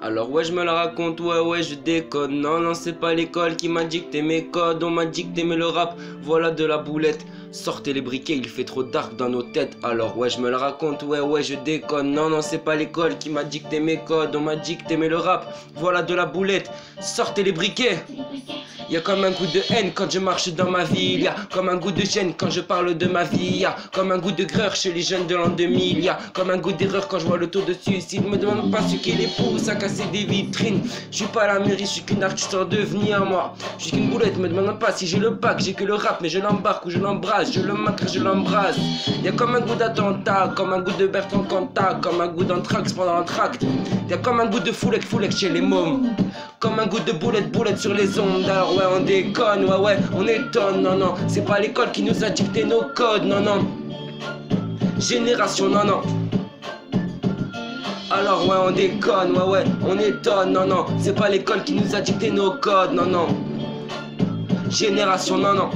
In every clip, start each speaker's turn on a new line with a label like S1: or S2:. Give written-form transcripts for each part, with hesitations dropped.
S1: Alors ouais je me la raconte, ouais je déconne. Non c'est pas l'école qui m'a dicté mes codes. On m'a dicté mais le rap, voilà de la boulette. Sortez les briquets, il fait trop dark dans nos têtes. Alors ouais je me la raconte, ouais je déconne. Non c'est pas l'école qui m'a dicté mes codes. On m'a dicté mais le rap, voilà de la boulette. Sortez les briquets. Y'a comme un goût de haine quand je marche dans ma ville. Y'a comme un goût de gêne quand je parle de ma vie. Y'a comme un goût de greur chez les jeunes de l'an 2000. Y'a comme un goût d'erreur quand je vois le taux de suicide. Me demande pas ce qui les pousse à casser des vitrines. Je suis pas à la mairie, je suis qu'une artiste en devenir moi. Je suis qu'une boulette, me demande pas si j'ai le bac. J'ai que le rap, mais je l'embarque ou je l'embrasse. Je le macre, je l'embrasse. Y'a comme un goût d'attentat, comme un goût de Bertrand Cantat, comme un goût d'anthrax pendant l'entracte. Y'a comme un goût de foulec chez les mômes. Comme un goût de boulette sur les ondes. Alors ouais on déconne, ouais on étonne. Non c'est pas l'école qui nous a dicté nos codes. Non génération non. Alors ouais on déconne, ouais on étonne. Non c'est pas l'école qui nous a dicté nos codes. Non génération non.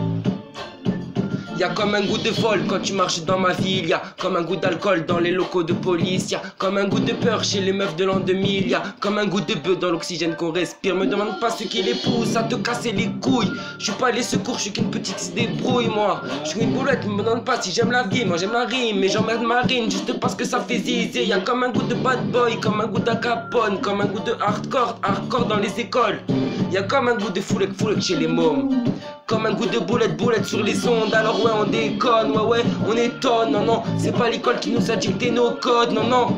S1: Y'a comme un goût de vol quand tu marches dans ma ville. Y'a comme un goût d'alcool dans les locaux de police. Y'a comme un goût de peur chez les meufs de l'an 2000. Y'a comme un goût de bœuf dans l'oxygène qu'on respire. Me demande pas ce qui les pousse à te casser les couilles. Je suis pas les secours, je suis qu'une petite qui se débrouille moi. Je suis une boulette, me demande pas si j'aime la vie. Moi j'aime la rime, mais j'emmerde Marine juste parce que ça fait zizer. Y'a comme un goût de bad boy, comme un goût d'Acapone, comme un goût de hardcore dans les écoles. Y'a comme un goût de foulec chez les mômes. Comme un goût de boulette sur les ondes. Alors ouais on déconne, ouais on étonne. Non c'est pas l'école qui nous a dicté nos codes. Non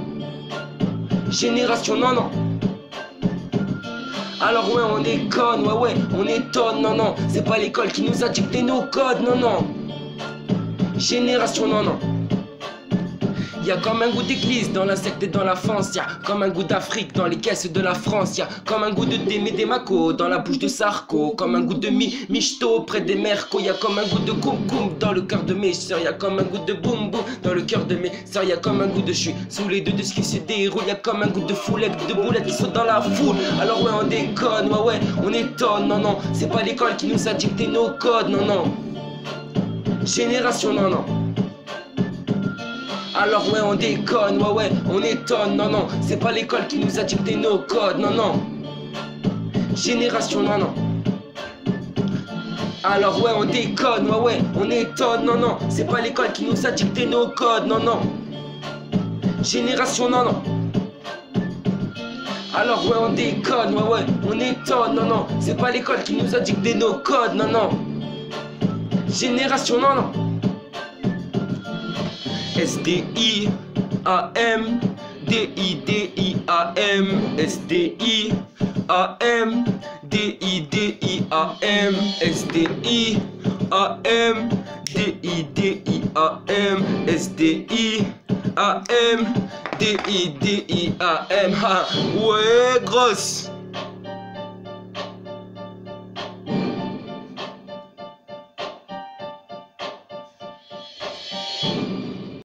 S1: génération non. Alors ouais on déconne, ouais on étonne. Non c'est pas l'école qui nous a dicté nos codes. Non génération non. Y'a comme un goût d'église dans la secte et dans la France. Y'a comme un goût d'Afrique dans les caisses de la France. Y'a comme un goût de Démédémaco dans la bouche de Sarko. Comme un goût de Michto près des Mercos. Y'a comme un goût de Koum dans le cœur de mes sœurs. Y'a comme un goût de Boum dans le cœur de mes sœurs. Y'a comme un goût de je suis sous les deux de ce qui se déroule. Y'a comme un goût de foulette, de boulettes qui sont dans la foule. Alors ouais on déconne, ouais on étonne. Non c'est pas l'école qui nous a dicté nos codes. Non génération non. Alors ouais on déconne, ouais on étonne. Non c'est pas l'école qui nous a dicté nos codes. Non génération non. Alors ouais on déconne, ouais on étonne. Non c'est pas l'école qui nous a dicté nos codes. Non génération non. Alors ouais on déconne, ouais on étonne. Non c'est pas l'école qui nous a dicté nos codes. Non génération non. S-D-I-A-M D-I-D-I-A-M S-D-I-A-M D-I-D-I-A-M S-D-I-A-M D-I-D-I-A-M S-D-I-A-M D-I-D-I-A-M. Ouais grosse.